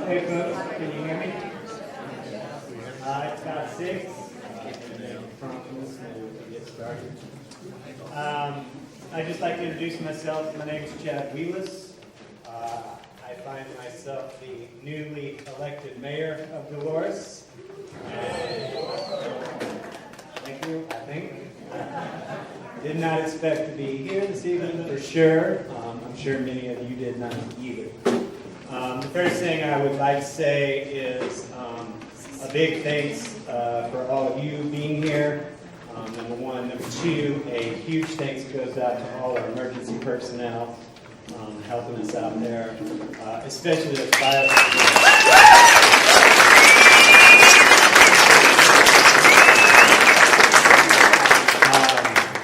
Hey folks, can you hear me? It's about 6. Get started. I'd just like to introduce myself. My name is Wheelus. I find myself the newly elected mayor of Dolores. Thank you, I think. Did not expect to be here this evening for sure. I'm sure many of you did not either. The first thing I would like to say is a big thanks for all of you being here. Number one. Number two, a huge thanks goes out to all our emergency personnel helping us out there, especially the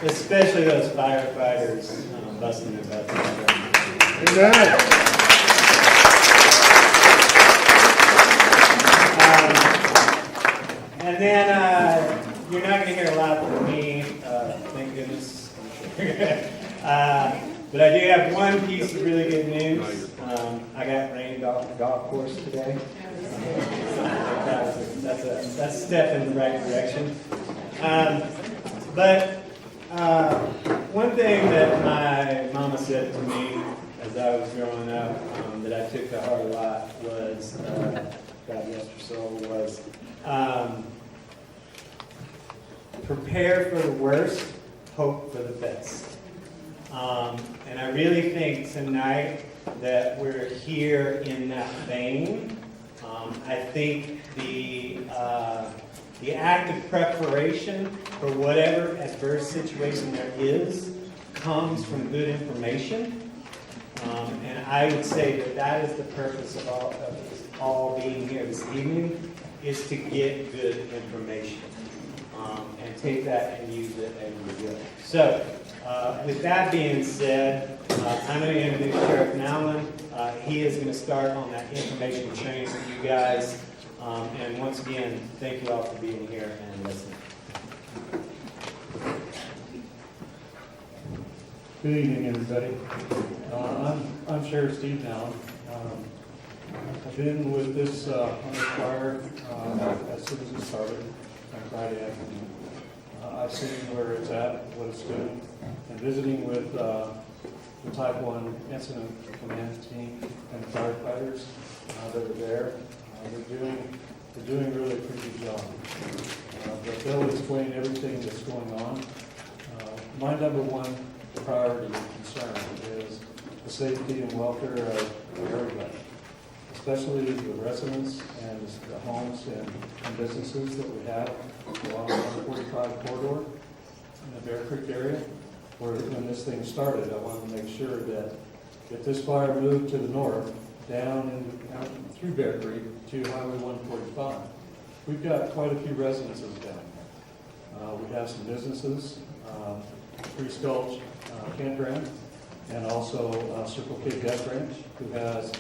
especially those firefighters busting their butts. And then you're not going to hear a lot from me, thank goodness. But I do have one piece of really good news. I got rained off the golf course today. That's a step in the right direction. But one thing that my mama said to me as I was growing up that I took to heart a lot was, God rest her soul, was prepare for the worst, hope for the best. And I really think tonight that we're here in that vein. I think the act of preparation for whatever adverse situation there is comes from good information. And I would say that that is the purpose of all being here this evening, is to get good information. And take that and use it as you will. So, with that being said, I'm going to introduce Sheriff Nowlin. He is going to start on that information training for you guys. And once again, thank you all for being here and listening. Good evening, everybody. I'm Sheriff Steve Nowlin. I've been with this on this fire as soon as it started on Friday afternoon. I've seen where it's at, what it's doing, and visiting with the Type 1 Incident Command team and the firefighters that are there. They're doing really a pretty good job. But they'll explain everything that's going on. My number one priority and concern is the safety and welfare of everybody, especially the residents and the homes and businesses that we have along the 145 corridor in the Bear Creek area, where when this thing started, I wanted to make sure that if this fire moved to the north, down through Bear Creek to Highway 145, we've got quite a few residences down there. We have some businesses, Priest Gulch Campground, and also Circle K Death Ranch, who has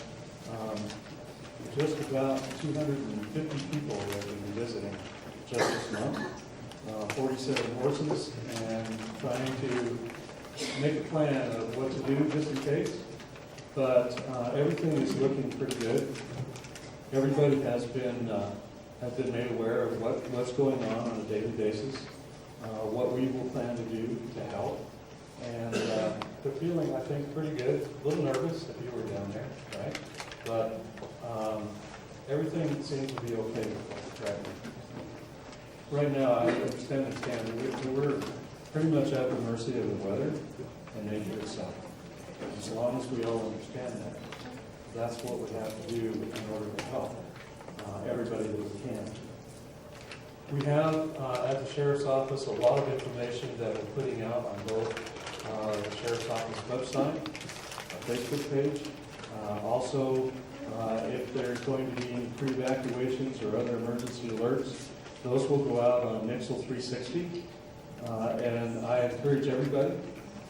just about 250 people that we've been visiting just this month, 47 horses, and trying to make a plan of what to do just in case. But everything is looking pretty good. Everybody has been made aware of what's going on a daily basis, what we will plan to do to help, and they're feeling, I think, pretty good. A little nervous if you were down there, right? But everything seems to be okay right now. Right now, I understand we're pretty much at the mercy of the weather and nature itself. As long as we all understand that, that's what we have to do in order to help everybody that we can. We have at the Sheriff's Office a lot of information that we're putting out on both the Sheriff's Office website, our Facebook page. Also, if there's going to be any pre-evacuations or other emergency alerts, those will go out on Nixle 360. And I encourage everybody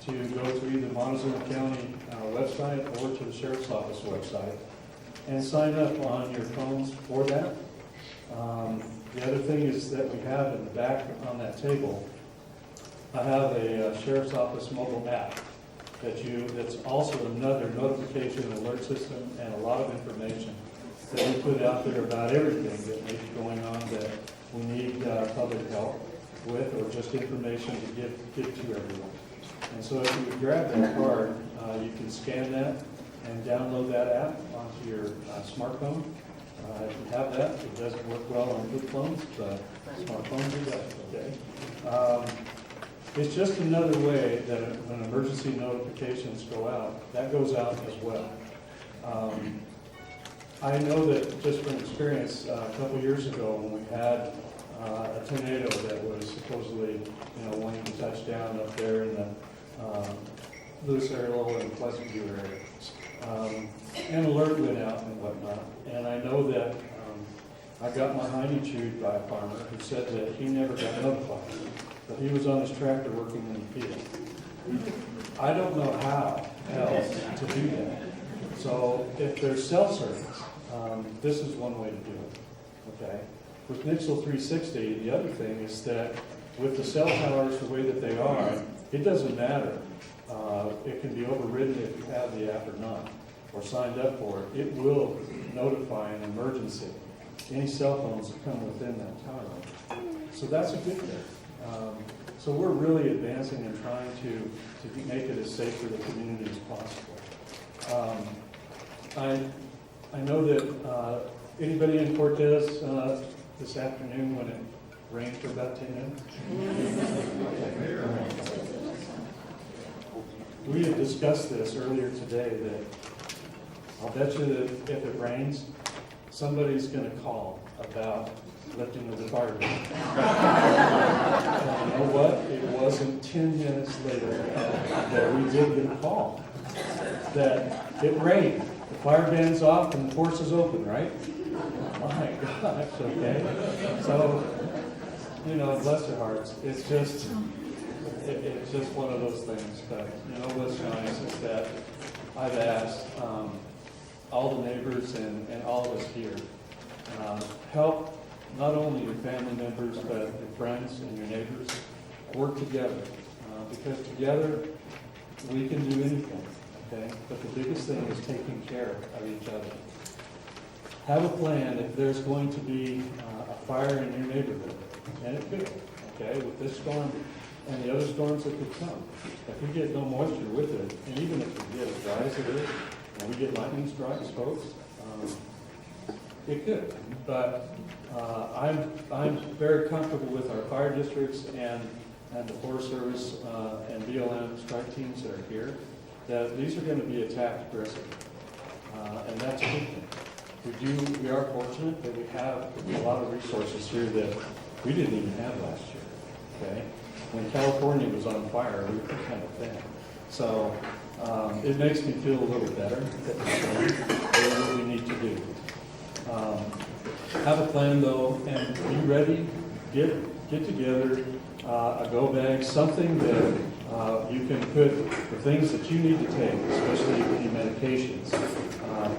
to go to either Montezuma County website or to the Sheriff's Office website and sign up on your phones for that. The other thing is that we have in the back on that table, I have a Sheriff's Office mobile app that's also another notification alert system and a lot of information that we put out there about everything that may be going on that we need public help with, or just information to give to everyone. And so if you grab that card, you can scan that and download that app onto your smartphone. If you have that, it doesn't work well on flip phones, but smartphones do that, okay? It's just another way that when emergency notifications go out, that goes out as well. I know that just from experience, a couple years ago when we had a tornado that was supposedly, wanting to touch down up there in the Lewis area and Pleasant View area. An alert went out and whatnot. And I know that I got my hiney chewed by a farmer who said that he never got notified, but he was on his tractor working in the field. I don't know how else to do that. So if there's cell service, this is one way to do it, okay? With Nixle 360, the other thing is that with the cell towers the way that they are, it doesn't matter. It can be overridden if you have the app or not, or signed up for it. It will notify an emergency. Any cell phones that come within that tower. So that's a good thing. So we're really advancing and trying to make it as safe for the community as possible. I know that anybody in Cortez this afternoon when it rained for about 10 minutes? We had discussed this earlier today that I'll bet you that if it rains, somebody's going to call about lifting of the fire ban. And you know what? It wasn't 10 minutes later that we did get a call that it rained. The fire ban's off and the force is open, right? My gosh, okay. So, bless your hearts. It's just one of those things. But what's nice is that I've asked all the neighbors and all of us here help not only your family members but your friends and your neighbors work together because together we can do anything. Okay, but the biggest thing is taking care of each other. Have a plan if there's going to be a fire in your neighborhood, and it could. Okay, with this storm and the other storms that could come. If we get no moisture with it, and even if we get as dry as it is, and we get lightning strikes, folks, it could. But I'm very comfortable with our fire districts and the Forest Service and BLM strike teams that are here, that these are going to be attacked aggressively. And that's a good thing. We are fortunate that we have a lot of resources here that we didn't even have last year. Okay? When California was on fire, we were kind of thin. So it makes me feel a little better that we're doing what we need to do. Have a plan though, and be ready. Get together a go bag, something that you can put the things that you need to take, especially any medications,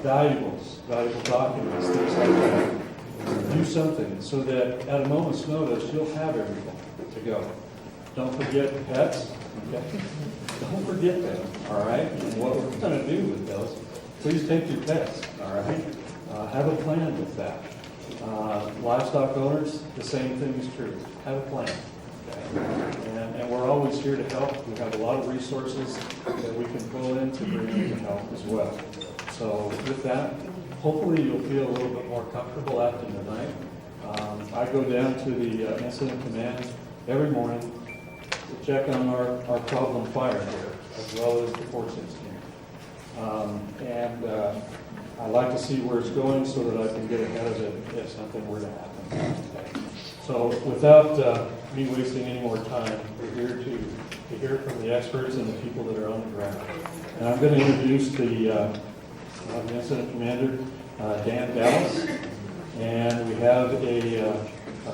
valuable documents, things like that. Do something so that at a moment's notice you'll have everything to go. Don't forget pets. Okay? Don't forget them. All right. And what we're going to do with those? Please take your pets. All right. Have a plan with that. Livestock owners, the same thing is true. Have a plan. Okay? And we're always here to help. We have a lot of resources that we can pull in to bring in to help as well. So with that, hopefully you'll feel a little bit more comfortable after the night. I go down to the incident command every morning to check on our problem fire here, as well as the 416. I like to see where it's going so that I can get ahead of it if something were to happen. So without me wasting any more time, we're here to hear from the experts and the people that are on the ground. And I'm going to introduce the incident commander, Dan Dallas, and we have a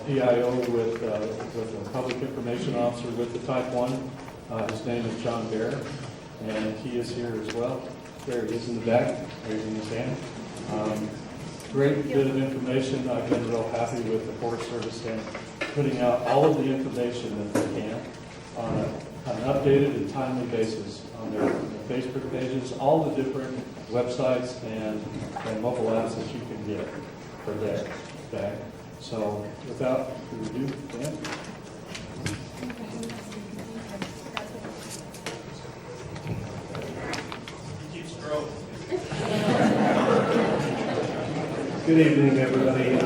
PIO with a public information officer with the Type 1. His name is John Bear, and he is here as well. There he is in the back, raising his hand. Great bit of information. I've been real happy with the Forest Service and putting out all of the information that they can on an updated and timely basis on their Facebook pages, all the different websites and mobile apps that you can get for there. Okay? So without further ado, Dan? Good evening, everybody.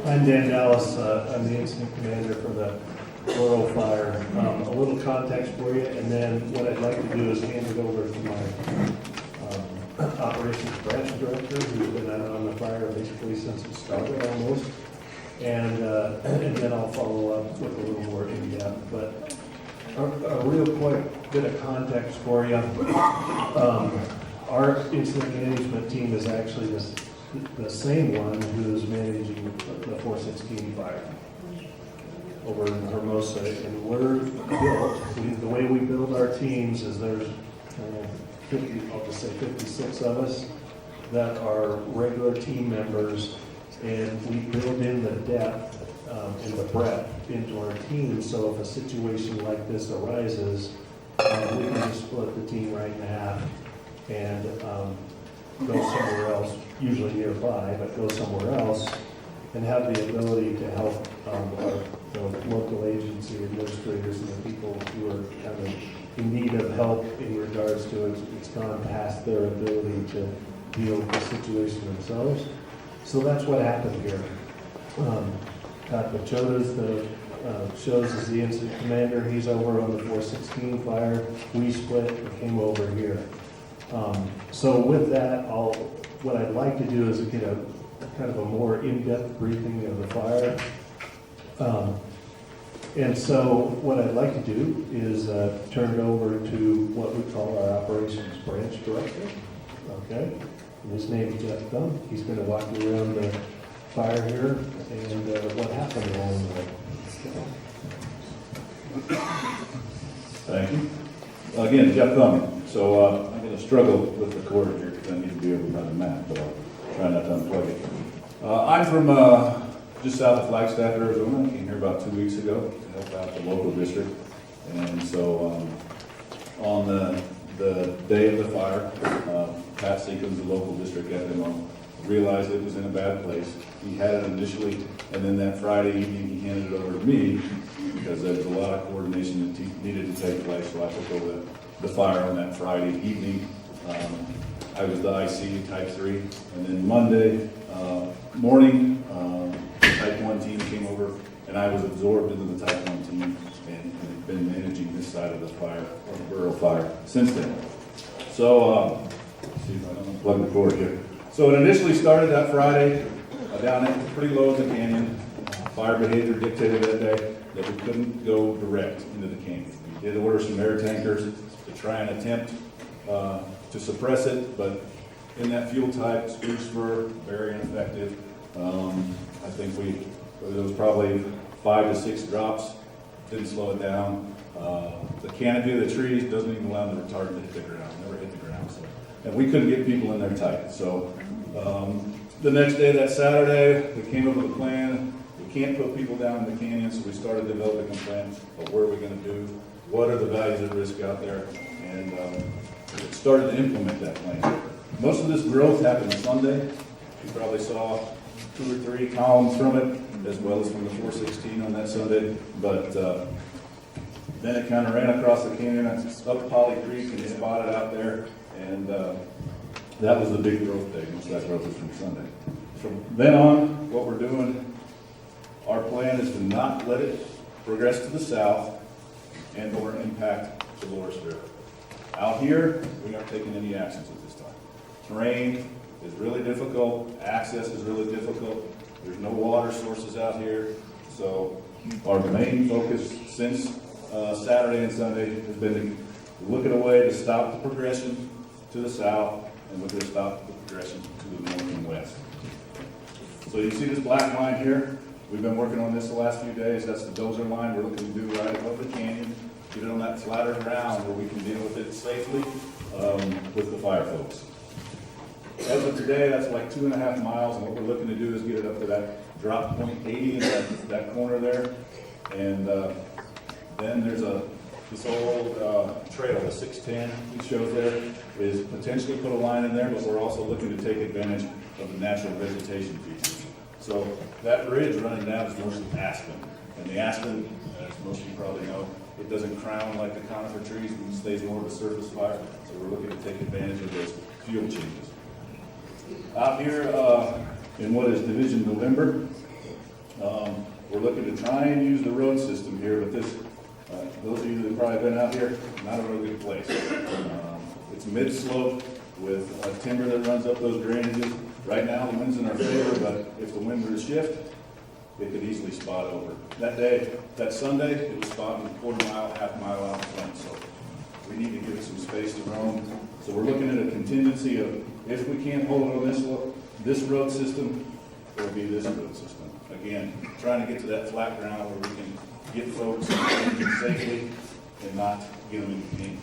I'm Dan Dallas. I'm the incident commander for the Burro Fire. A little context for you, and then what I'd like to do is hand it over to my operations branch director, who's been out on the fire basically since it started almost. And then I'll follow up with a little more in depth. But a real quick bit of context for you. Our incident management team is actually the same one who's managing the 416 fire over in Hermosa. And we're built, the way we build our teams is there's 50, I'll just say 56 of us that are regular team members, and we build in the depth and the breadth into our team. So if a situation like this arises, we can just split the team right in half and go somewhere else, usually nearby, but go somewhere else and have the ability to help our local agency administrators and the people who are kind of in need of help in regards to it. It's gone past their ability to deal with the situation themselves. So that's what happened here. Pat Pachoda's shows as the incident commander. He's over on the 416 fire. We split and came over here. So with that, what I'd like to do is get a kind of a more in-depth briefing of the fire. And so what I'd like to do is turn it over to what we call our operations branch director. Okay? And his name is Jeff Thumm. He's going to walk you around the fire here and what happened along the way. Thank you. Again, Jeff Thumm. So I'm going to struggle with the cord here because I need to be able to run the map, but I'll try not to unplug it. I'm from just south of Flagstaff, Arizona. I came here about 2 weeks ago to help out the local district. And so on the day of the fire, Pat Seekins, the local district FMO, realized it was in a bad place. He had it initially, and then that Friday evening he handed it over to me because there was a lot of coordination that needed to take place. So I took over the fire on that Friday evening. I was the IC Type 3, and then Monday morning, the Type 1 team came over, and I was absorbed into the Type 1 team and have been managing this side of the fire, or the Burro Fire, since then. So, let's see if I don't unplug the cord here. So it initially started that Friday down at pretty low in the canyon. Fire behavior dictated that day that we couldn't go direct into the canyon. We did order some air tankers to try and attempt to suppress it, but in that fuel type, spruce fir, very ineffective. I think there was probably 5 to 6 drops, didn't slow it down. The canopy of the trees doesn't even allow the retardant to hit the ground, never hit the ground. So, and we couldn't get people in there tight. So the next day, that Saturday, we came up with a plan. We can't put people down in the canyon, so we started developing a plan of what are we going to do, what are the values at risk out there, and started to implement that plan. Most of this growth happened Sunday. You probably saw 2 or 3 columns from it, as well as from the 416 on that Sunday. But then it kind of ran across the canyon, up Polly Creek, and spotted out there. And that was the big growth day. Most of that growth was from Sunday. From then on, what we're doing, our plan is to not let it progress to the south and or impact Dolores River. Out here, we aren't taking any actions at this time. Terrain is really difficult. Access is really difficult. There's no water sources out here. So our main focus since Saturday and Sunday has been to look at a way to stop the progression to the south and look at stop the progression to the north and west. So you see this black line here? We've been working on this the last few days. That's the dozer line we're looking to do right above the canyon. Get it on that flatter ground where we can deal with it safely with the fire folks. As of today, that's like 2.5 miles, and what we're looking to do is get it up to that drop point 80 in that corner there. And then there's a this old trail, the 610 he shows there, is potentially put a line in there, but we're also looking to take advantage of the natural vegetation features. So that ridge running down is mostly aspen. And the aspen, as most of you probably know, it doesn't crown like the conifer trees and stays more of a surface fire. So we're looking to take advantage of those fuel changes. Out here in what is Division November, we're looking to try and use the road system here, but this, those of you that have probably been out here, not a real good place. It's mid-slope with timber that runs up those drainages. Right now, the wind's in our favor, but if the wind were to shift, it could easily spot over. That day, that Sunday, it was spotting a quarter mile, half a mile out in front, so we need to give it some space to roam. So we're looking at a contingency of, if we can't hold it on this road system, it'll be this road system. Again, trying to get to that flat ground where we can get folks safely and not get them in pain.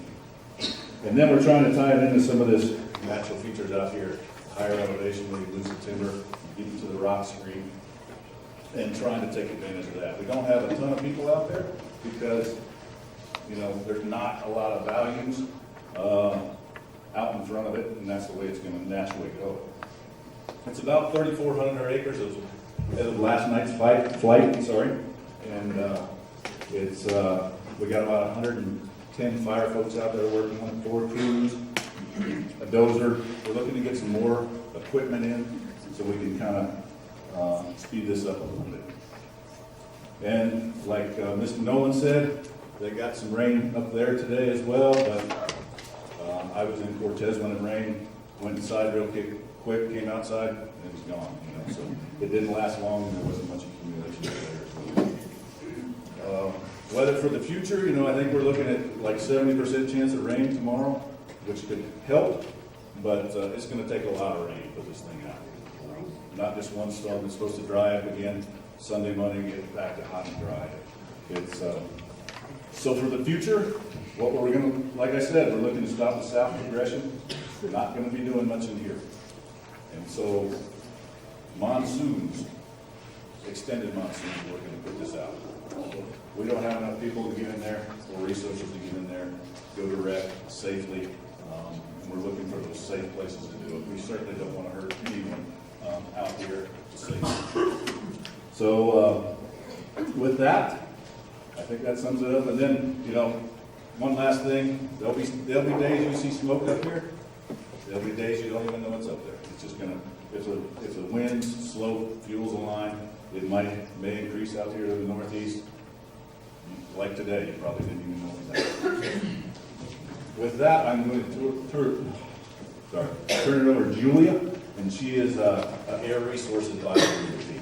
And then we're trying to tie it into some of this natural features out here, higher elevation where you lose the timber, get into the rock screen, and trying to take advantage of that. We don't have a ton of people out there because, you know, there's not a lot of values out in front of it, and that's the way it's going to naturally go. It's about 3,400 acres as of last night's flight, sorry, and it's we got about 110 fire folks out there working on 4 crews, a dozer. We're looking to get some more equipment in so we can kind of speed this up a little bit. And like Mr. Nowlin said, they got some rain up there today as well, but I was in Cortez when it rained, went inside real quick, came outside, and it was gone. You know, so it didn't last long, and there wasn't much accumulation there. Weather for the future, you know, I think we're looking at like 70% chance of rain tomorrow, which could help, but it's going to take a lot of rain to put this thing out. Not just one storm. It's supposed to dry up again Sunday, Monday, get back to hot and dry. It's so for the future, what we're going to, like I said, we're looking to stop the south progression. We're not going to be doing much in here. And so monsoons, extended monsoons, we're going to put this out. We don't have enough people to get in there or resources to get in there, go direct safely, and we're looking for those safe places to do it. We certainly don't want to hurt anyone out here to safety. So with that, I think that sums it up. And then, you know, one last thing, there'll be days you see smoke up here. There'll be days you don't even know what's up there. It's just gonna, if the wind, slope, fuels align, it may increase out here to the northeast. Like today, you probably didn't even know what was happening. With that, I'm going to turn it over to Julia, and she is an Air Resource Advisor for the team.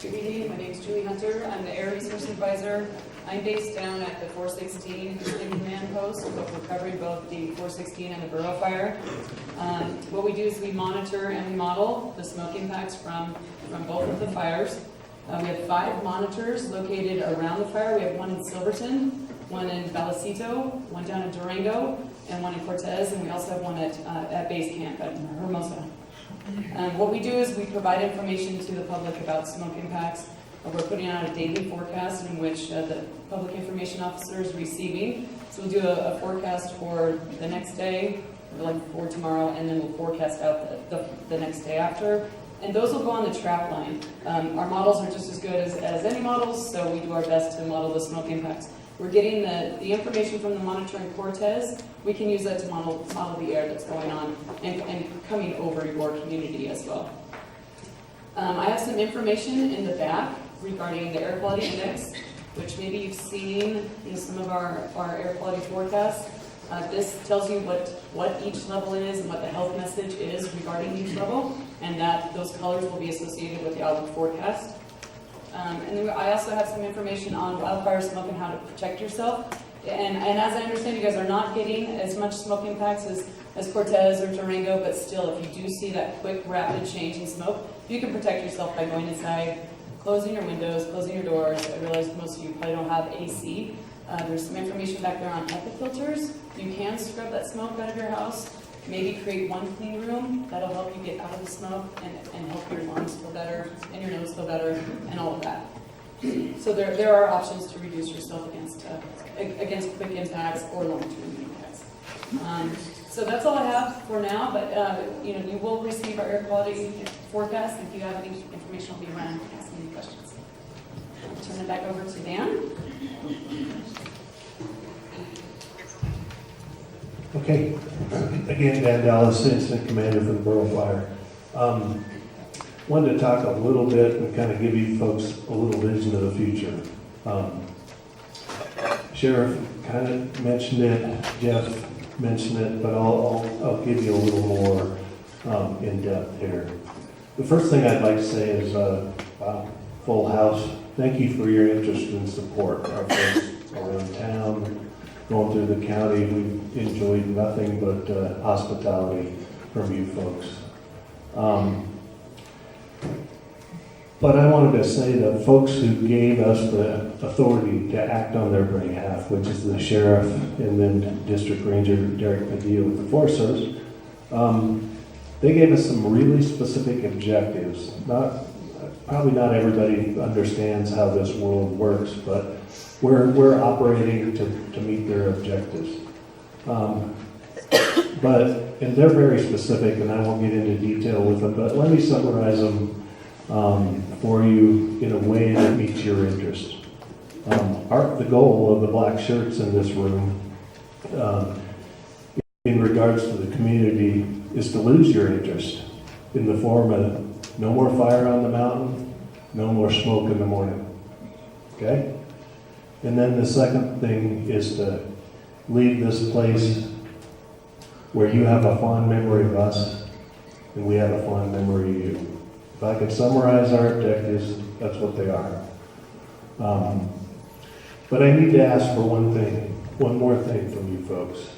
Good evening, my name is Julie Hunter. I'm the Air Resource Advisor. I'm based down at the 416 in command post, but we're covering both the 416 and the Burro Fire. What we do is we monitor and we model the smoke impacts from both of the fires. We have 5 monitors located around the fire. We have one in Silverton, one in Vallecito, one down in Durango, and one in Cortez, and we also have one at base camp at Hermosa. What we do is we provide information to the public about smoke impacts. We're putting out a daily forecast in which the public information officer is receiving. So we'll do a forecast for the next day, like for tomorrow, and then we'll forecast out the next day after. And those will go on the trap line. Our models are just as good as any models, so we do our best to model the smoke impacts. We're getting the information from the monitor in Cortez. We can use that to model the air that's going on and coming over your community as well. I have some information in the back regarding the air quality index, which maybe you've seen in some of our air quality forecasts. This tells you what each level is and what the health message is regarding each level, and that those colors will be associated with the outlook forecast. And then I also have some information on wildfire smoke and how to protect yourself. And as I understand, you guys are not getting as much smoke impacts as Cortez or Durango, but still, if you do see that quick, rapid change in smoke, you can protect yourself by going inside, closing your windows, closing your doors. I realize most of you probably don't have AC. There's some information back there on HEPA filters. You can scrub that smoke out of your house. Maybe create one clean room. That'll help you get out of the smoke and help your lungs feel better and your nose feel better and all of that. So there are options to reduce yourself against quick impacts or long-term impacts. So that's all I have for now, but you will receive our air quality forecast. If you have any information, I'll be around to ask any questions. I'll turn it back over to Dan. Okay, again, Dan Dallas, Incident Commander for the Burro Fire. Wanted to talk a little bit and kind of give you folks a little vision of the future. Sheriff kind of mentioned it, Jeff mentioned it, but I'll give you a little more in depth here. The first thing I'd like to say is, wow, full house. Thank you for your interest and support. Our folks around town, going through the county, we've enjoyed nothing but hospitality from you folks. But I wanted to say that folks who gave us the authority to act on their behalf, which is the sheriff and then District Ranger Derek Padilla with the Forest Service, they gave us some really specific objectives. Probably not everybody understands how this world works, but we're operating to meet their objectives. And they're very specific, and I won't get into detail with them, but let me summarize them for you in a way that meets your interest. The goal of the black shirts in this room, in regards to the community, is to lose your interest in the form of no more fire on the mountain, no more smoke in the morning. Okay? And then the second thing is to leave this place where you have a fond memory of us and we have a fond memory of you. If I could summarize our objectives, that's what they are. But I need to ask for one more thing from you folks,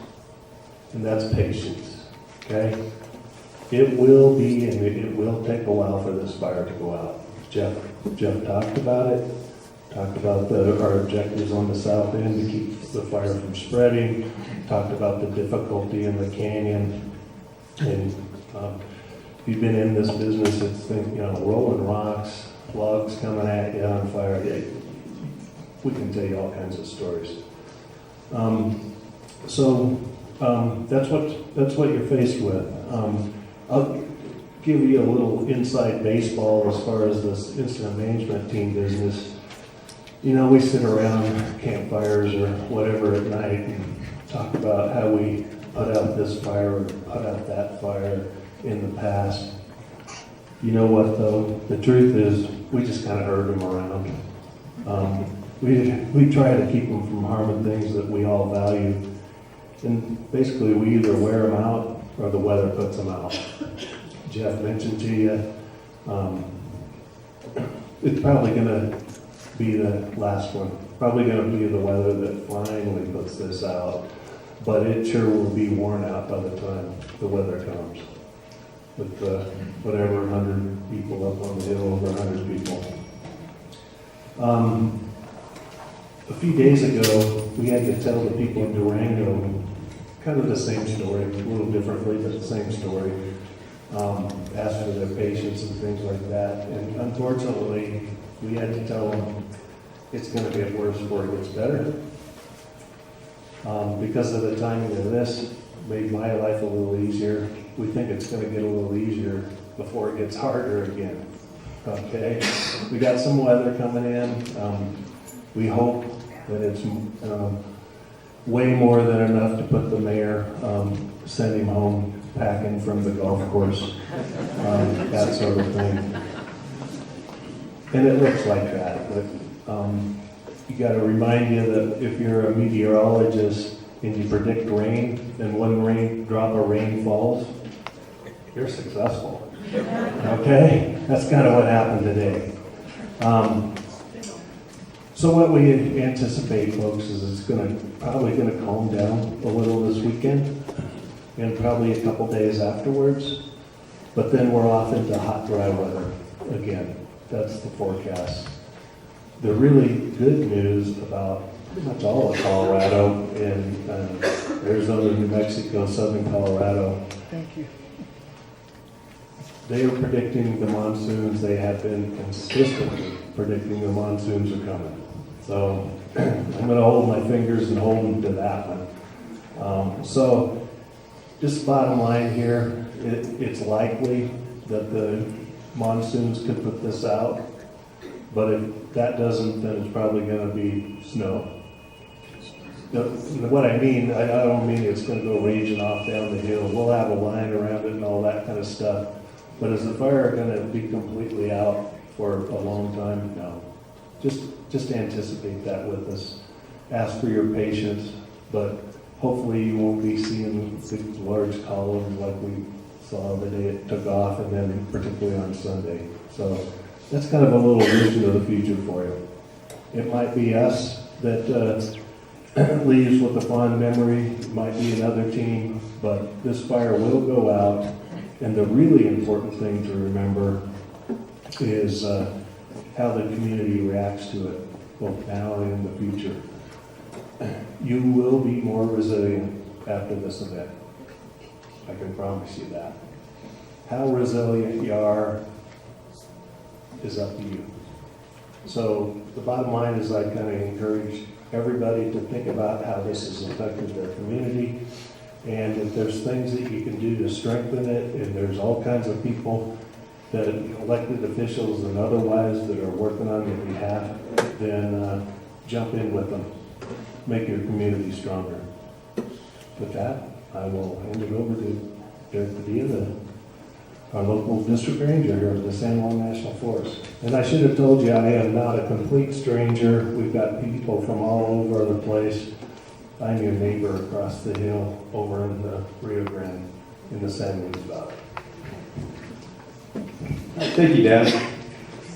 and that's patience, okay? It will be, and it will take a while for this fire to go out. Jeff talked about it, talked about our objectives on the south end to keep the fire from spreading, talked about the difficulty in the canyon, and if you've been in this business, it's rolling rocks, logs coming at you on fire. We can tell you all kinds of stories. That's what you're faced with. I'll give you a little inside baseball as far as this incident management team business. We sit around campfires or whatever at night and talk about how we put out this fire or put out that fire in the past. You know what though? The truth is we just kind of herd them around. We try to keep them from harming things that we all value. And basically we either wear them out or the weather puts them out. Jeff mentioned to you, it's probably going to be the last one. Probably going to be the weather that finally puts this out. But it sure will be worn out by the time the weather comes. With whatever, 100 people up on the hill, over 100 people. A few days ago, we had to tell the people in Durango kind of the same story, a little differently, but the same story. Asked for their patience and things like that. And unfortunately, we had to tell them it's going to get worse before it gets better. Because of the timing of this, made my life a little easier. We think it's going to get a little easier before it gets harder again. Okay? We got some weather coming in. We hope that it's way more than enough to put the mayor, send him home packing from the golf course, that sort of thing. And it looks like that, but you got to remind you that if you're a meteorologist and you predict rain, and one drop of rain falls, you're successful. Okay? That's kind of what happened today. So what we anticipate, folks, is it's probably going to calm down a little this weekend and probably a couple days afterwards. But then we're off into hot, dry weather again. That's the forecast. The really good news about pretty much all of Colorado and Arizona, New Mexico, southern Colorado. Thank you. They are predicting the monsoons. They have been consistently predicting the monsoons are coming. So I'm going to hold my fingers and hold them to that one. So just bottom line here, it's likely that the monsoons could put this out, but if that doesn't, then it's probably going to be snow. What I mean, I don't mean it's going to go raging off down the hill. We'll have a line around it and all that kind of stuff. But is the fire going to be completely out for a long time? No. Just anticipate that with us. Ask for your patience, but hopefully you won't be seeing big, large columns like we saw the day it took off, and then particularly on Sunday. So that's kind of a little vision of the future for you. It might be us that leaves with a fond memory. It might be another team, but this fire will go out. And the really important thing to remember is how the community reacts to it, both now and in the future. You will be more resilient after this event. I can promise you that. How resilient you are is up to you. So the bottom line is I kind of encourage everybody to think about how this has affected their community. And if there's things that you can do to strengthen it, and there's all kinds of people, that elected officials and otherwise that are working on your behalf, then jump in with them. Make your community stronger. With that, I will hand it over to Derek Padilla, our local district ranger here at the San Juan National Forest. And I should have told you I am not a complete stranger. We've got people from all over the place. I'm your neighbor across the hill over in the Rio Grande in the San Luis Valley. Thank you, Dan.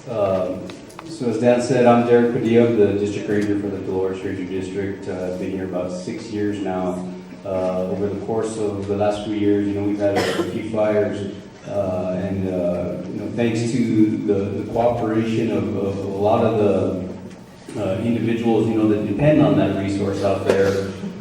So as Dan said, I'm Derek Padilla, the district ranger for the Dolores Ranger District. I've been here about 6 years now. Over the course of the last few years, we've had a few fires, and thanks to the cooperation of a lot of the individuals, that depend on that resource out there.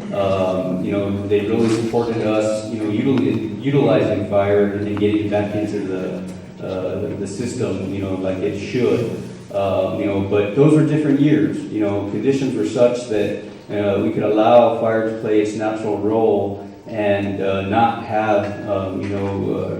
They really supported us, utilizing fire and getting it back into the system, like it should. But those were different years. Conditions were such that we could allow fire to play its natural role and not have,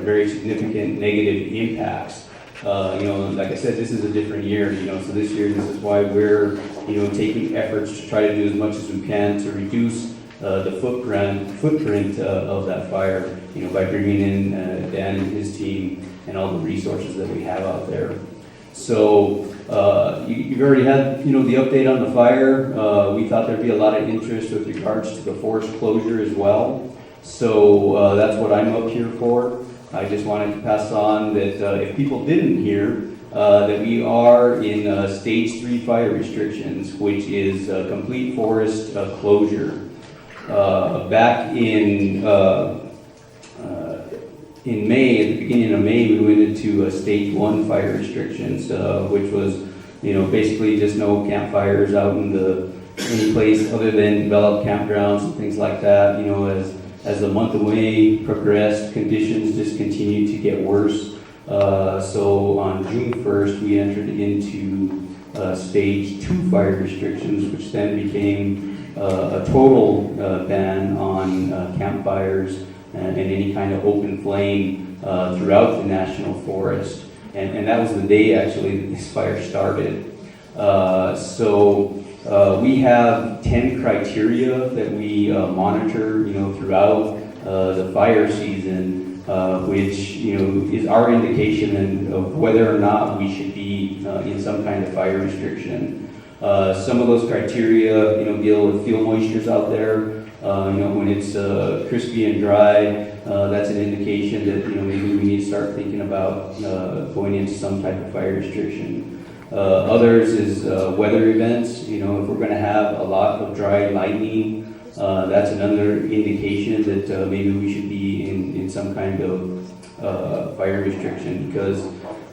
very significant negative impacts. Like I said, this is a different year, so this year, this is why we're, taking efforts to try to do as much as we can to reduce the footprint of that fire, by bringing in Dan and his team and all the resources that we have out there. So you've already had, the update on the fire. We thought there'd be a lot of interest with regards to the forest closure as well. So that's what I'm up here for. I just wanted to pass on that if people didn't hear, that we are in stage 3 fire restrictions, which is complete forest closure. Back in May, at the beginning of May, we went into stage 1 fire restrictions, which was, basically just no campfires out in any place other than developed campgrounds and things like that. As the month of May progressed, conditions just continued to get worse. So on June 1st, we entered into stage 2 fire restrictions, which then became a total ban on campfires and any kind of open flame throughout the national forest. And that was the day, actually, that this fire started. So we have 10 criteria that we monitor, throughout the fire season, which, is our indication of whether or not we should be in some kind of fire restriction. Some of those criteria, deal with fuel moistures out there. When it's crispy and dry, that's an indication that, maybe we need to start thinking about going into some type of fire restriction. Others is weather events. If we're going to have a lot of dry lightning, that's another indication that maybe we should be in some kind of fire restriction, because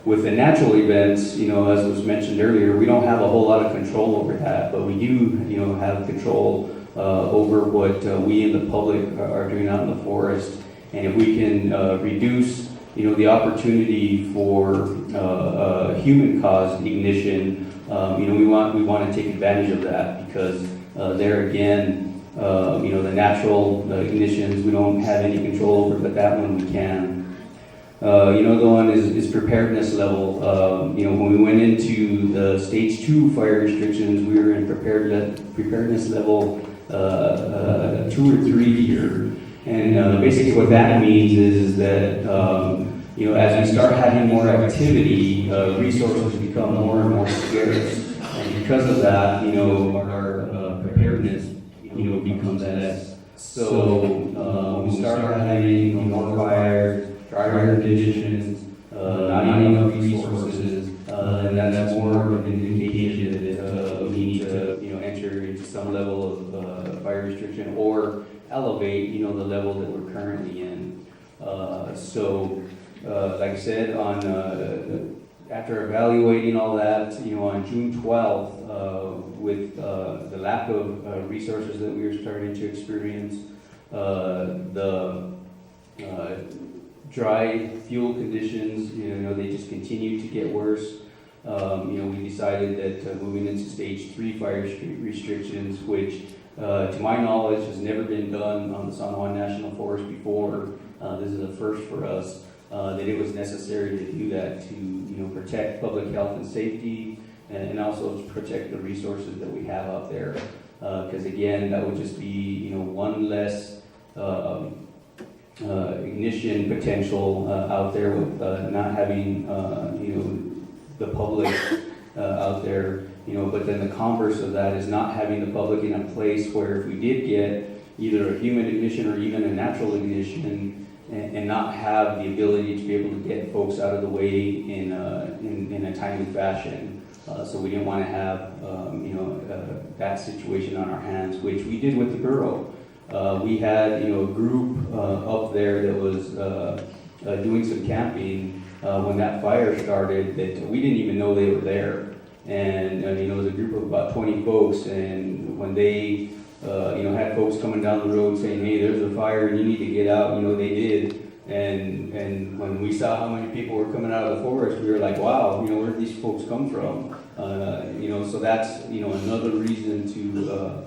with the natural events, as was mentioned earlier, we don't have a whole lot of control over that, but we do, have control over what we in the public are doing out in the forest. And if we can reduce the opportunity for human-caused ignition, we want to take advantage of that because there again, the natural ignitions we don't have any control over, but that one we can. The one is preparedness level. When we went into the stage 2 fire restrictions, we were in preparedness level 2 or 3 here. And basically what that means is that, as we start having more activity, resources become more and more scarce. And because of that, our preparedness, becomes less. So we start having more fires, drier conditions, not enough resources, and that's more of an indication that we need to, enter into some level of fire restriction or elevate, the level that we're currently in. Like I said, after evaluating all that, on June 12th, with the lack of resources that we were starting to experience, the dry fuel conditions, they just continue to get worse. We decided that moving into stage 3 fire restrictions, which to my knowledge has never been done on the San Juan National Forest before, this is a first for us, that it was necessary to do that to protect public health and safety and also to protect the resources that we have out there. Because again, that would just be one less ignition potential out there with not having the public out there, but then the converse of that is not having the public in a place where if we did get either a human ignition or even a natural ignition and not have the ability to be able to get folks out of the way in a timely fashion. So we didn't want to have that situation on our hands, which we did with the Burro. We had a group up there that was doing some camping when that fire started that we didn't even know they were there. And it was a group of about 20 folks, and when they had folks coming down the road saying, hey, there's a fire and you need to get out, they did. And when we saw how many people were coming out of the forest, we were like, wow, where did these folks come from? So that's, another reason to,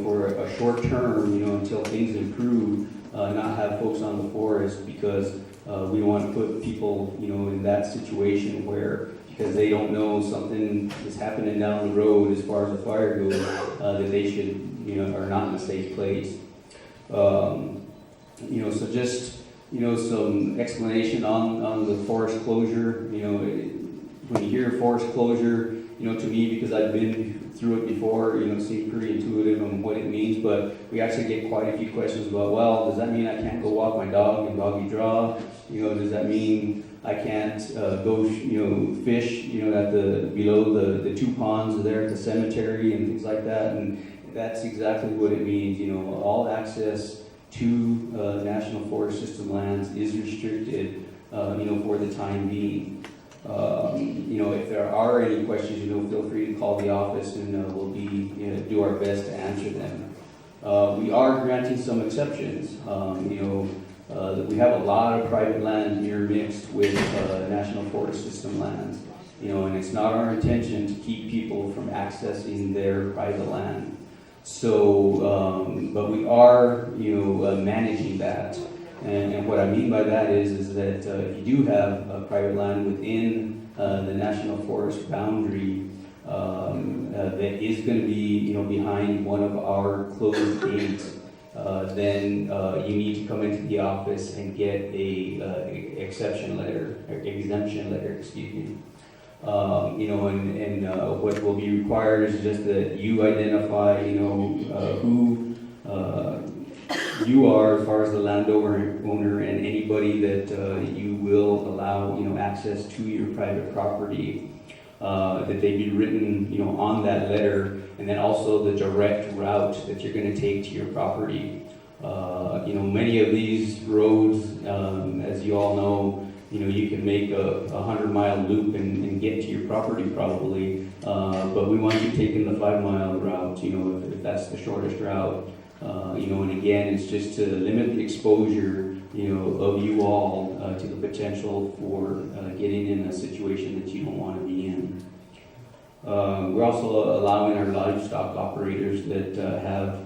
for a short term, until things improve, not have folks on the forest because we want to put people, in that situation where, because they don't know something is happening down the road as far as the fire goes, that they should, are not in a safe place. So just, some explanation on the forest closure. When you hear forest closure, to me, because I've been through it before, it seems pretty intuitive on what it means, but we actually get quite a few questions about, well, does that mean I can't go walk my dog in doggy draw? Does that mean I can't go, fish, at below the 2 ponds there at the cemetery and things like that? And that's exactly what it means. All access to National Forest System lands is restricted, for the time being. If there are any questions, feel free to call the office and we'll do our best to answer them. We are granting some exceptions. We have a lot of private land intermixed with National Forest System lands, and it's not our intention to keep people from accessing their private land. So, but we are, managing that. And what I mean by that is that if you do have private land within the National Forest boundary that is going to be, behind one of our closed gates, then you need to come into the office and get a exemption letter, excuse me. What will be required is just that you identify, who you are as far as the landowner and anybody that you will allow, access to your private property, that they be written, on that letter, and then also the direct route that you're going to take to your property. Many of these roads, as you all know, you can make a 100-mile loop and get to your property probably, but we want you taking the 5-mile route, if that's the shortest route. And again, it's just to limit the exposure of you all to the potential for getting in a situation that you don't want to be in. We're also allowing our livestock operators that have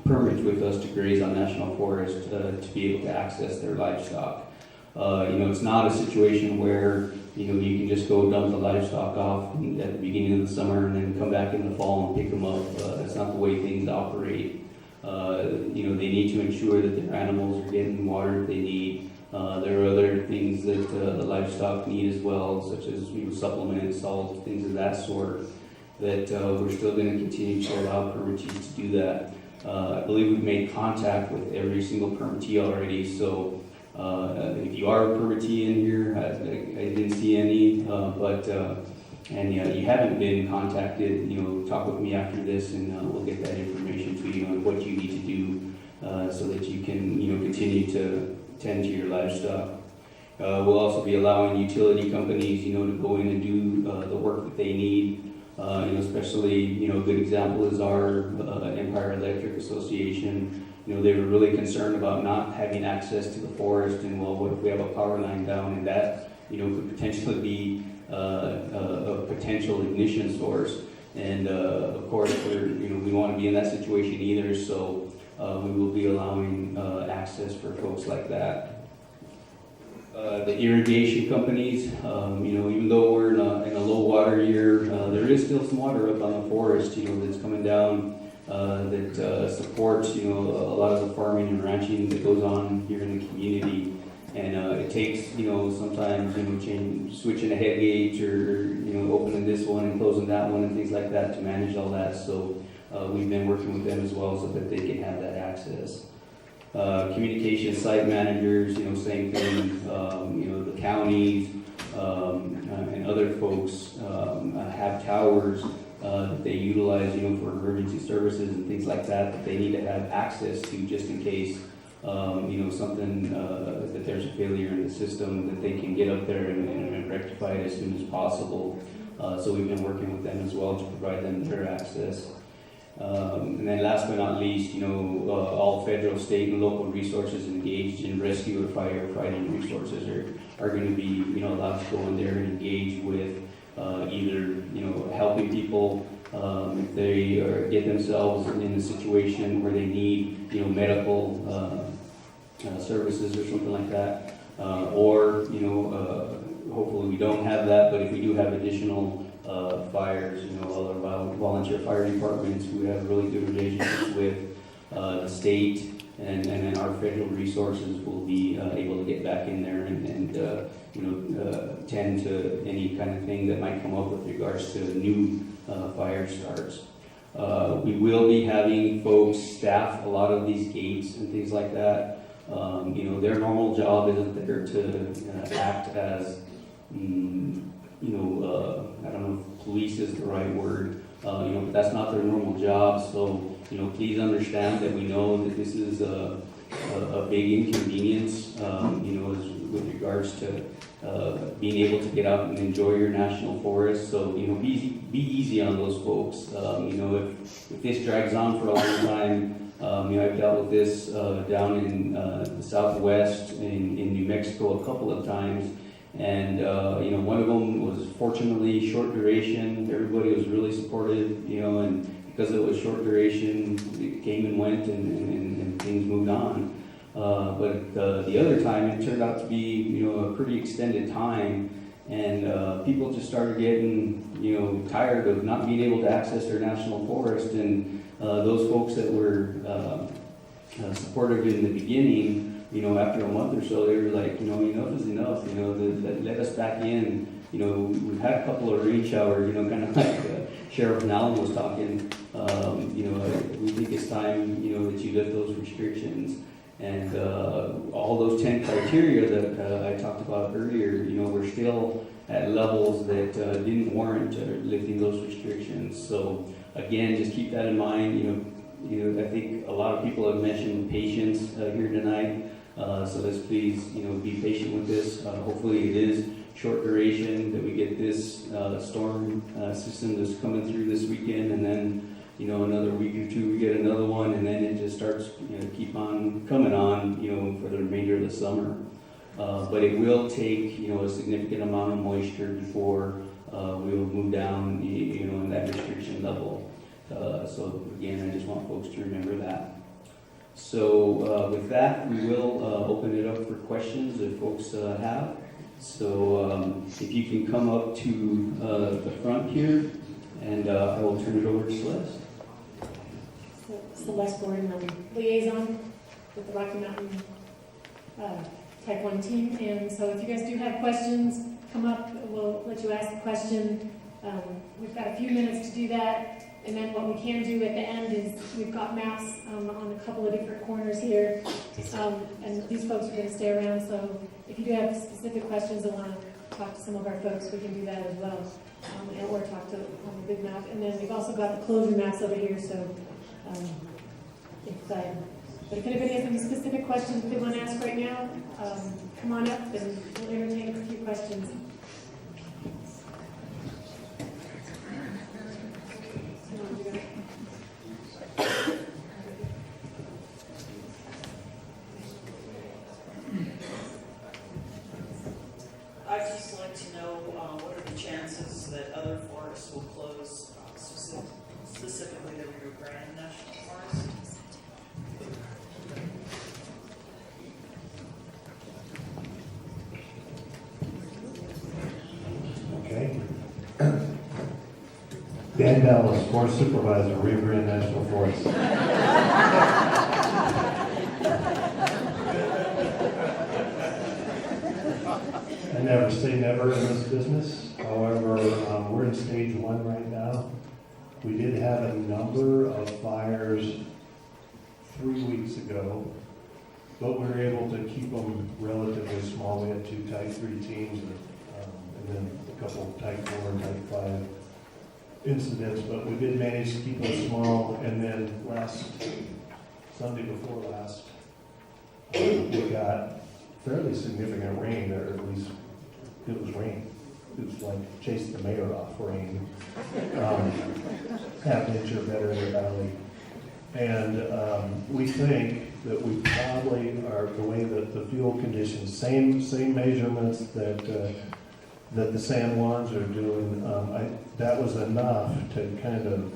permits with us to graze on national forest to be able to access their livestock. It's not a situation where you can just go dump the livestock off at the beginning of the summer and then come back in the fall and pick them up. That's not the way things operate. They need to ensure that their animals are getting water they need. There are other things that the livestock need as well, such as supplements, salt, things of that sort, that we're still going to continue to allow permittees to do that. I believe we've made contact with every single permittee already, so if you are a permittee in here, I didn't see any, and you haven't been contacted, talk with me after this and we'll get that information to you on what you need to do so that you can continue to tend to your livestock. We'll also be allowing utility companies to go in and do the work that they need. Especially, a good example is our Empire Electric Association. They were really concerned about not having access to the forest, and well, what if we have a power line down, and that, could potentially be a potential ignition source. And of course, we want to be in that situation either, so we will be allowing access for folks like that. The irrigation companies, even though we're in a low water year, there is still some water up on the forest, that's coming down that supports, a lot of the farming and ranching that goes on here in the community. And it takes, sometimes, switching a head gauge or, opening this one and closing that one and things like that to manage all that. So we've been working with them as well so that they can have that access. Communication site managers, same thing, the counties and other folks have towers that they utilize, for emergency services and things like that, that they need to have access to just in case, something, that there's a failure in the system, that they can get up there and rectify it as soon as possible. So we've been working with them as well to provide them their access. And then last but not least, all federal, state, and local resources engaged in rescue or firefighting resources are going to be, allowed to go in there and engage with either, helping people if they get themselves in a situation where they need, medical services or something like that, or, hopefully we don't have that, but if we do have additional fires, all our volunteer fire departments who have really good relationships with the state and then our federal resources will be able to get back in there and tend to any kind of thing that might come up with regards to new fire starts. We will be having folks staff a lot of these gates and things like that. Their normal job isn't there to act as I don't know if police is the right word, but that's not their normal job. So, please understand that we know that this is a big inconvenience, with regards to being able to get out and enjoy your national forest. So, be easy on those folks. If this drags on for a long time, I've dealt with this down in the Southwest in New Mexico a couple of times. And, one of them was fortunately short duration. Everybody was really supportive, and because it was short duration, it came and went and things moved on. But the other time, it turned out to be, a pretty extended time. And people just started getting, tired of not being able to access their national forest. And those folks that were supportive in the beginning, after a month or so, they were like, enough is enough, let us back in. We've had a couple of rain showers, kind of like Sheriff Nowlin was talking. We think it's time, that you lift those restrictions. And all those 10 criteria that I talked about earlier, we're still at levels that didn't warrant lifting those restrictions. So again, just keep that in mind. I think a lot of people have mentioned patience here tonight. So let's please, be patient with this. Hopefully it is short duration that we get this storm system that's coming through this weekend, and then another week or two, we get another one, and then it just starts, keep on coming on, for the remainder of the summer. But it will take, a significant amount of moisture before we will move down, in that restriction level. So again, I just want folks to remember that. So with that, we will open it up for questions if folks have. So if you can come up to the front here, and I will turn it over to Celeste. Celeste Gordon, liaison with the Rocky Mountain Type 1 team. And so if you guys do have questions, come up, we'll let you ask the question. We've got a few minutes to do that. And then what we can do at the end is we've got maps on a couple of different corners here. And these folks are going to stay around. So if you do have specific questions and want to talk to some of our folks, we can do that as well. Or talk to on the big map. And then we've also got the closure maps over here. So but if anybody has any specific questions they want to ask right now, come on up and we'll entertain a few questions. I'd just like to know what are the chances that other forests will close, specifically the Rio Grande National Forest? Okay. Dan Dallas, Forest Supervisor, Rio Grande National Forest. I never say never in this business. However, we're in stage 1 right now. We did have a number of fires 3 weeks ago, but we were able to keep them relatively small. We had 2 Type 3 teams and then a couple of Type 4 and Type 5 incidents, but we did manage to keep them small. And then Sunday before last, we got fairly significant rain, or at least it was rain. It was like chasing the mayor off rain. Half an inch or better in the valley. And we think that we probably are, the way that the fuel conditions, same measurements that the San Juans are doing, that was enough to kind of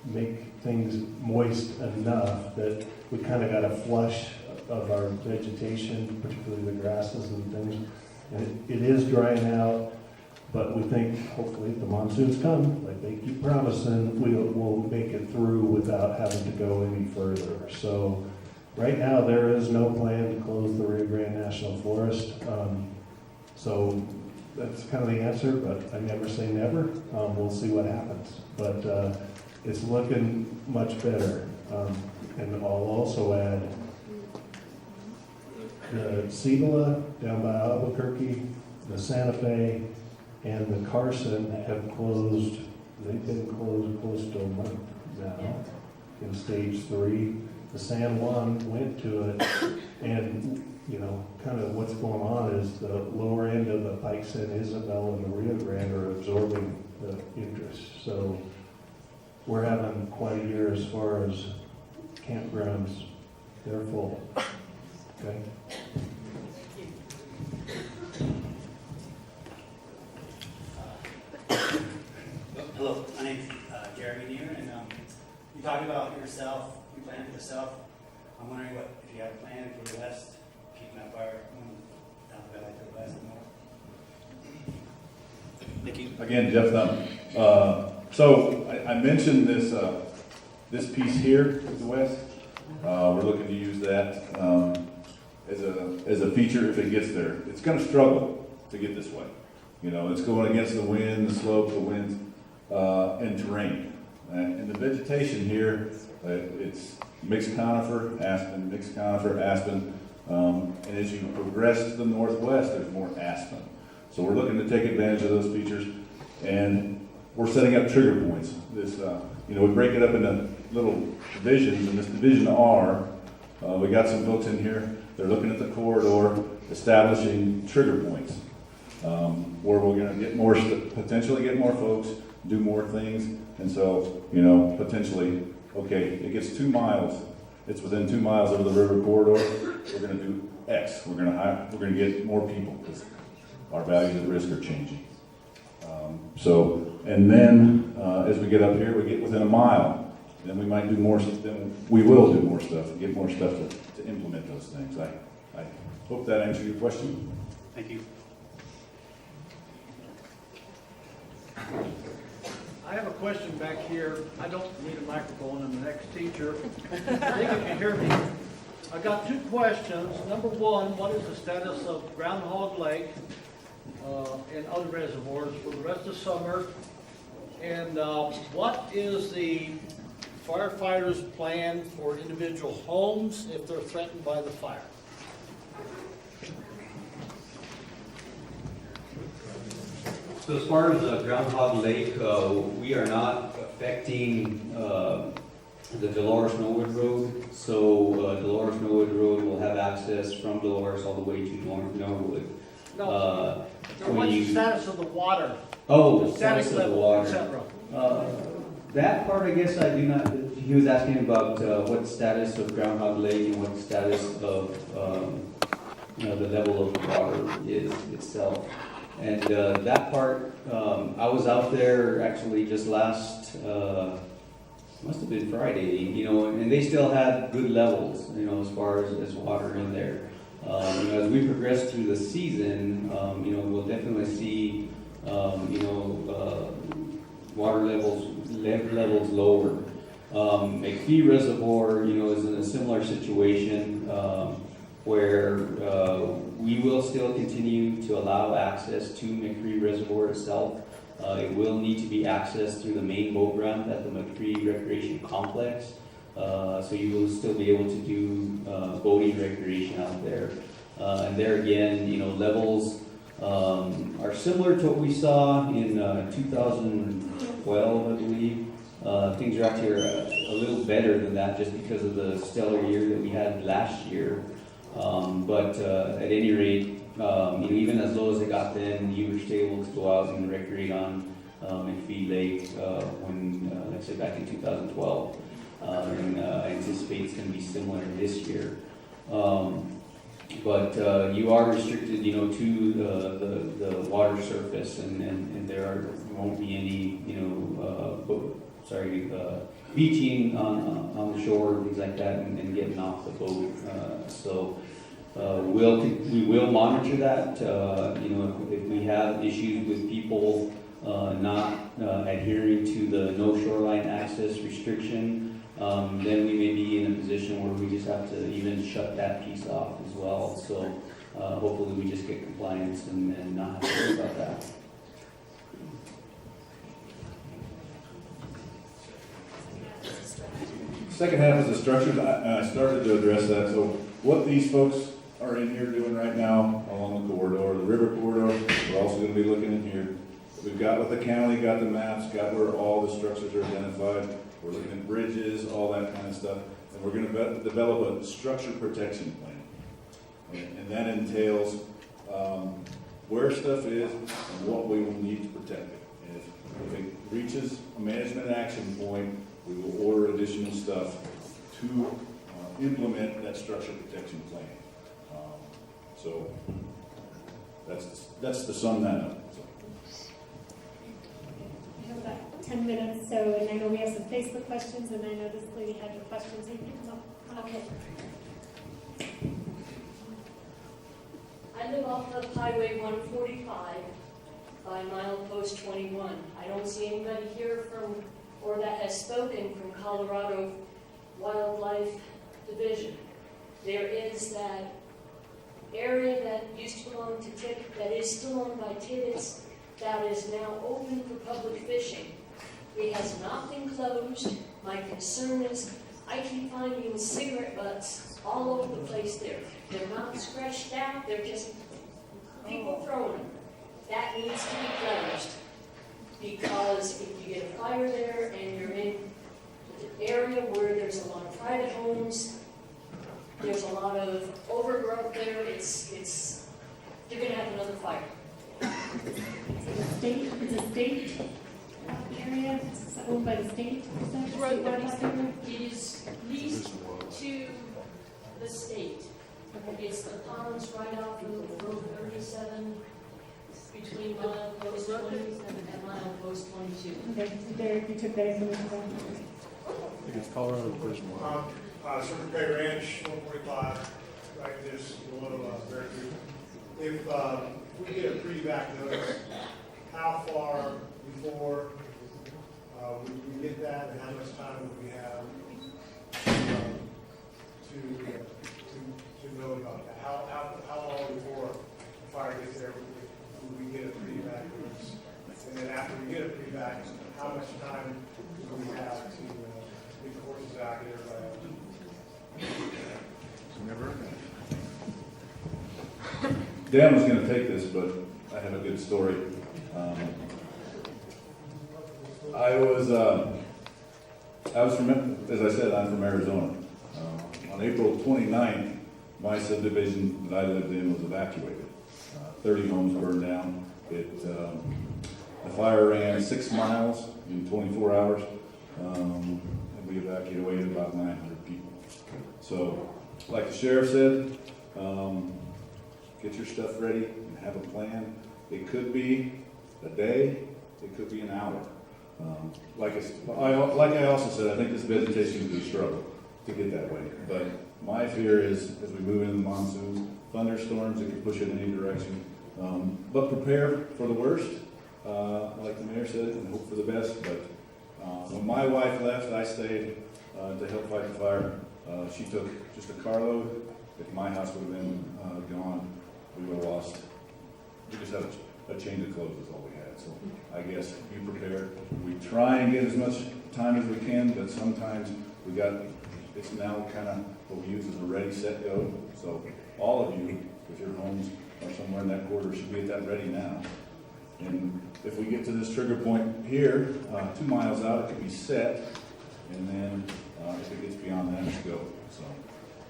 make things moist enough that we kind of got a flush of our vegetation, particularly the grasses and things. And it is drying out, but we think hopefully if the monsoons come, like they keep promising, we'll make it through without having to go any further. So right now there is no plan to close the Rio Grande National Forest. So that's kind of the answer, but I never say never. We'll see what happens. But it's looking much better. And I'll also add the Cibola down by Albuquerque, the Santa Fe, and the Carson have closed. They've been closed close to a month now in stage 3. The San Juan went to it, and kind of what's going on is the lower end of the Pike San Isabel and the Rio Grande are absorbing the interest. So we're having quite a year as far as campgrounds. They're full. Okay. Hello, my name's Jeremy Neer, and you talked about yourself, you plan for yourself. I'm wondering if you have a plan for the West, keeping that fire down the valley to the west and north. Thank you. Again, Jeff Thumm. So I mentioned this piece here to the west. We're looking to use that as a feature if it gets there. It's going to struggle to get this way. It's going against the wind, the slope, the winds, and terrain. And the vegetation here, it's mixed conifer, aspen, mixed conifer, aspen. And as you progress to the northwest, there's more aspen. So we're looking to take advantage of those features. And we're setting up trigger points. We break it up into little divisions. In this division R, we got some folks in here. They're looking at the corridor, establishing trigger points, where we're going to potentially get more folks do more things. And so, you know, potentially, okay, it gets 2 miles. It's within 2 miles of the river corridor. We're going to do X. We're going to get more people because our values at risk are changing. And then as we get up here, we get within a mile. Then we might do more. Then we will do more stuff. Get more stuff to implement those things. I hope that answered your question. Thank you. I have a question back here. I don't need a microphone. I'm the next teacher. I think you can hear me. I got 2 questions. Number 1, what is the status of Groundhog Lake and other reservoirs for the rest of summer? And what is the firefighters' plan for individual homes if they're threatened by the fire? So as far as Groundhog Lake, we are not affecting the Dolores Norwood Road. So Dolores Norwood Road will have access from Dolores all the way to Norwood. No. What's the status of the water? Oh, the Static status of the level, water. etc. That part, I guess I do not, he was asking about what status of Groundhog Lake and what status of, the level of the water is itself. And that part, I was out there actually just last, must have been Friday, and they still had good levels, as far as water in there. As we progress through the season, we'll definitely see, water levels lower. McPhee Reservoir, is in a similar situation where we will still continue to allow access to McPhee Reservoir itself. It will need to be accessed through the main boat ramp at the McPhee Recreation Complex. So you will still be able to do boating recreation out there. And there again, levels are similar to what we saw in 2012, I believe. Things are actually a little better than that just because of the stellar year that we had last year. But at any rate, even as low as it got then, you were still able to go out and recreate on McPhee Lake when, let's say back in 2012. And I anticipate it's going to be similar this year. But you are restricted, to the water surface, and there won't be any, beaching on the shore and things like that, and getting off the boat. So we will monitor that. If we have issues with people not adhering to the no shoreline access restriction. Then we may be in a position where we just have to even shut that piece off as well. So hopefully we just get compliance and not have to worry about that. Second half is the structures. I started to address that. So what these folks are in here doing right now along the corridor, the river corridor, we're also going to be looking in here. We've got with the county, got the maps, got where all the structures are identified. We're looking at bridges, all that kind of stuff. And we're going to develop a structure protection plan. And that entails where stuff is and what we will need to protect it. And if it reaches a management action point, we will order additional stuff to implement that structure protection plan. So that's to sum that up. We have about 10 minutes, so, and I know we have some Facebook questions, and I know this lady had your questions. You can come up. Okay. I live off of Highway 145 by milepost 21. I don't see anybody here or that has spoken from Colorado Wildlife Division. There is that area that used to belong to Tibbetts, that is still owned by Tibbetts, that is now open for public fishing. It has not been closed. My concern is I keep finding cigarette butts all over the place there. They're not scratched out, they're just people throwing them. That needs to be closed. Because if you get a fire there and you're in an area where there's a lot of private homes, there's a lot of overgrowth there, you're going to have another fire. It's a state area owned by the state? Is that the state water supply? It is leased to the state. It's the ponds right off of Road 37 between mile post 20 and mile post 22. Okay, so Derek, you took that information down. I think it's Colorado Division 1. Circle K Ranch, 145, right just below Veracruz. If we get a pre-back notice, how far before we get that, and how much time would we have to know about that? How long before the fire gets there would we get a pre-back notice? And then after we get a pre-back, how much time do we have to get the horses out, get everybody out? Dan was gonna take this, but I have a good story. I was from, as I said, I'm from Arizona. On April 29th, my subdivision that I lived in was evacuated. 30 homes burned down. The fire ran 6 miles in 24 hours, and we evacuated about 900 people. So, like the sheriff said, get your stuff ready and have a plan. It could be a day, it could be an hour. Like I also said, I think this vegetation is going to struggle to get that way. But my fear is, as we move into the monsoons, thunderstorms, it can push it in any direction. But prepare for the worst, like the mayor said, and hope for the best. But when my wife left, I stayed to help fight the fire. She took just a carload. If my house would have been gone, we would have lost. We just had a change of clothes is all we had. So I guess be prepared. We try and get as much time as we can, but sometimes it's now kind of what we use as a ready, set, go. So all of you, if your homes are somewhere in that corridor, should be at that ready now. And if we get to this trigger point here, 2 miles out, it could be set, and then if it gets beyond that, it's go.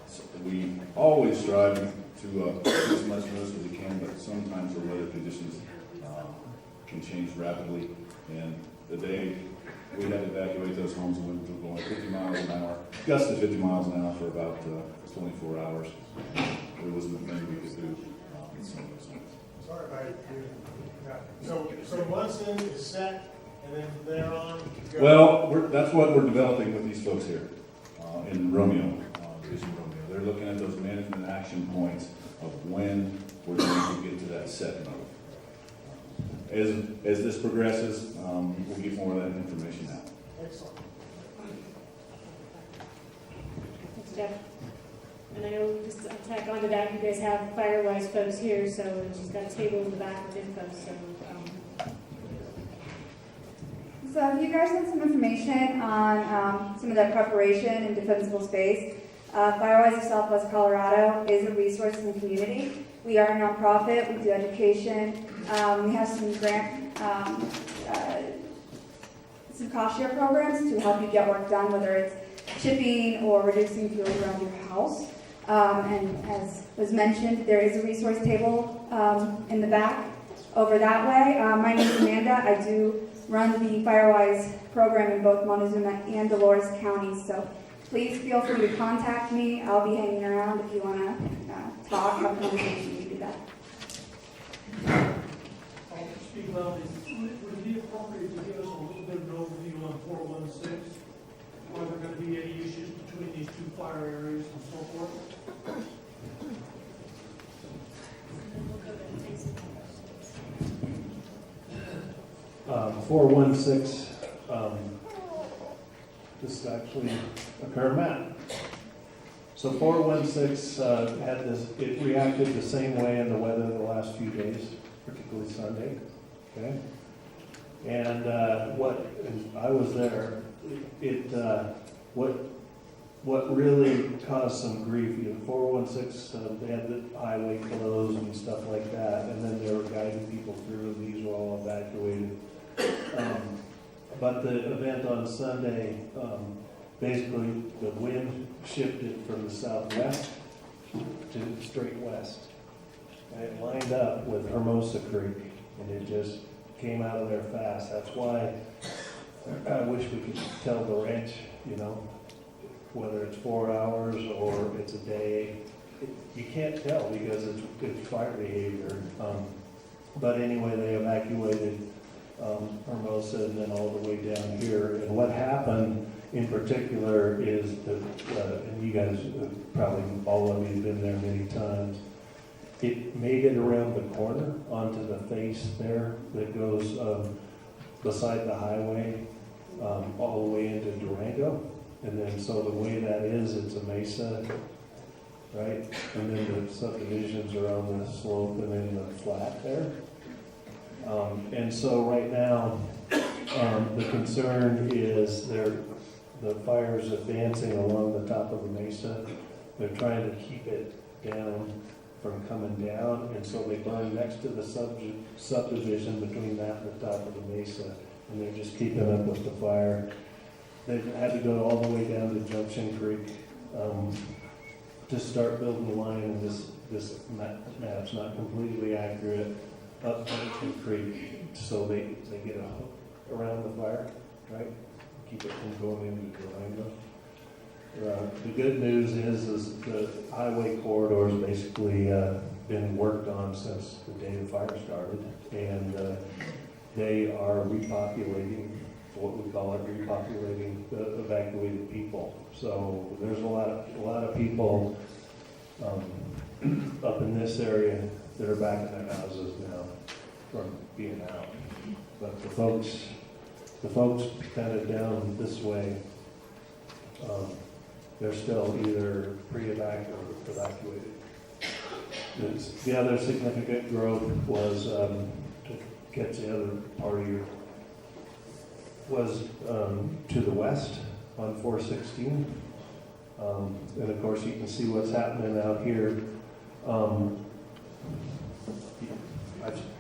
So we always strive to get as much notice as we can, but sometimes the weather conditions can change rapidly. And the day we had to evacuate those homes, and we were going 50 miles an hour, gusts of 50 miles an hour for about 24 hours. There wasn't a thing we could do in some of those homes. Sorry about it. So Munson is set, and then from there on? Go. Well, that's what we're developing with these folks here in Romeo, Division Romeo. They're looking at those management action points of when we're going to get to that set mode. As this progresses, we'll get more of that information out. Excellent. Thanks, Jeff. And I know, just to tack onto that, you guys have Firewise folks here, so she's got a table in the back with info, So if you guys want some information on some of the preparation in defensible space, Firewise of Southwest Colorado is a resource in the community. We are a nonprofit, we do education, we have some grant, some cost share programs to help you get work done, whether it's chipping or reducing fuel around your house. And as was mentioned, there is a resource table in the back over that way. My name is Amanda. I do run the Firewise program in both Montezuma and Dolores counties. So please feel free to contact me. I'll be hanging around if you want to talk, have a conversation, you do that. Speak loudly. Would it be appropriate to give us a little bit of an overview on 416? Are there going to be any issues between these two fire areas and so forth? 416, this is actually a current map. So 416 had this, it reacted the same way in the weather the last few days, particularly Sunday, okay? And and I was there, what really caused some grief, 416, they had the highway closed and stuff like that, and then they were guiding people through, these were all evacuated. But the event on Sunday, basically the wind shifted from the southwest to straight west. And it lined up with Hermosa Creek, and it just came out of there fast. That's why I wish we could tell the ranch, you know, whether it's 4 hours or it's a day. You can't tell because it's fire behavior. But anyway, they evacuated Hermosa and then all the way down here. And what happened in particular is that, and you guys probably, all of you have been there many times, it made it around the corner onto the face there that goes beside the highway all the way into Durango. And then so the way that is, it's a mesa, right? And then the subdivisions are on the slope and then the flat there. And so right now, the concern is the fire's advancing along the top of the mesa. They're trying to keep it down from coming down, and so they burn next to the subdivision between that and the top of the mesa, and they're just keeping up with the fire. They've had to go all the way down to Junction Creek to start building the line, and this map's not completely accurate, up Junction Creek, so they get a hook around the fire, right? Keep it from going into Durango. The good news is the highway corridor's basically been worked on since the day the fire started, and they are repopulating, what we call it, repopulating the evacuated people. So there's a lot of people up in this area that are back in their houses now from being out. But the folks kind of down this way, they're still either pre-evac or evacuated. The other significant growth was, to get the other part of your, was to the west on 416. And of course you can see what's happening out here. I'll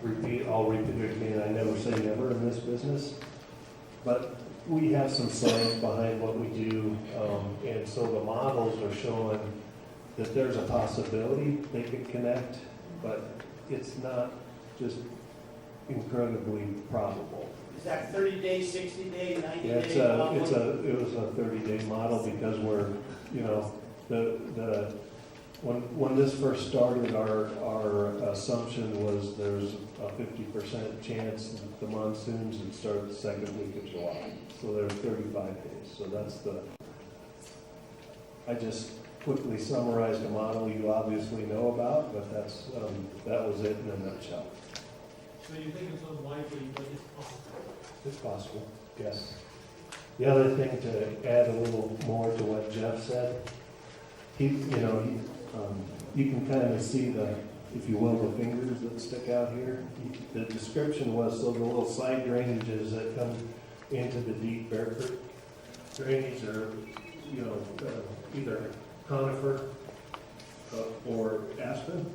repeat it again, I never say never in this business, but we have some science behind what we do, and so the models are showing that there's a possibility they could connect, but it's not just incredibly probable. Is that 30-day, 60-day, 90-day? Yeah, it was a 30-day model because we're, you know, when this first started, our assumption was there's a 50% chance that the monsoons would start the second week of July. So there's 35 days. So that's I just quickly summarized a model you obviously know about, but that was it in a nutshell. So you think it's unlikely, but it's possible? It's possible, yes. The other thing to add a little more to what Jeff said, you can kind of see if you will, the fingers that stick out here. The description was, so the little side drainages that come into the deep Bear Creek drainage are, either conifer or aspen.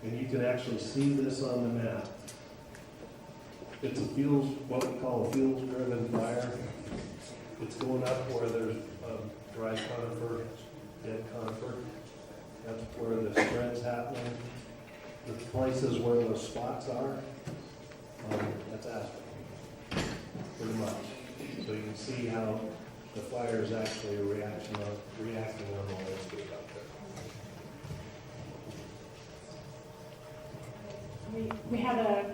And you can actually see this on the map. It's what we call a fuels-driven fire. It's going up where there's dry conifer, dead conifer. That's where the spread's happening. The places where those spots are, that's aspen, pretty much. So you can see how the fire is actually reacting on the landscape out there. We have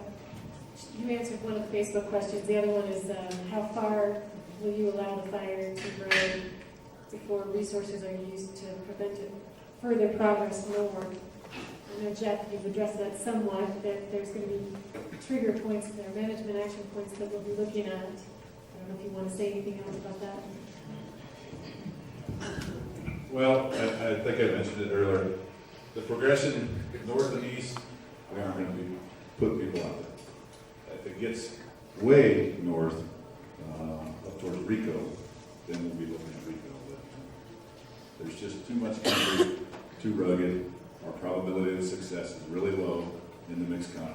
you answered one of the Facebook questions. The other one is, how far will you allow the fire to grow before resources are used to prevent further progress north? I know, Jeff, you've addressed that somewhat, that there's going to be trigger points there, management action points that we'll be looking at. I don't know if you want to say anything else about that. Well, I think I mentioned it earlier. The progression north and east, we aren't going to put people out there. If it gets way north, up towards Rico, then we'll be looking at Rico. But there's just too much country, too rugged. Our probability of success is really low in the mixed conifer.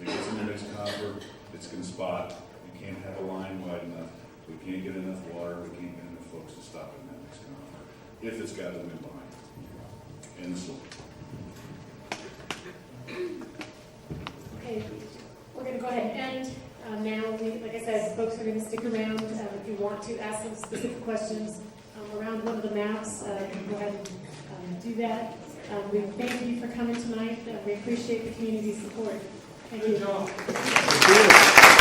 If it gets in the mixed conifer, it's going to spot. You can't have a line wide enough. We can't get enough water. We can't get enough folks to stop in that mixed conifer if it's got the wind behind it and the slope. Okay, we're going to go ahead and end are going to stick around. If you want to ask some specific questions around one of the maps, you can go ahead and do that. We thank you for coming tonight. We appreciate the community support. Thank you. Good job.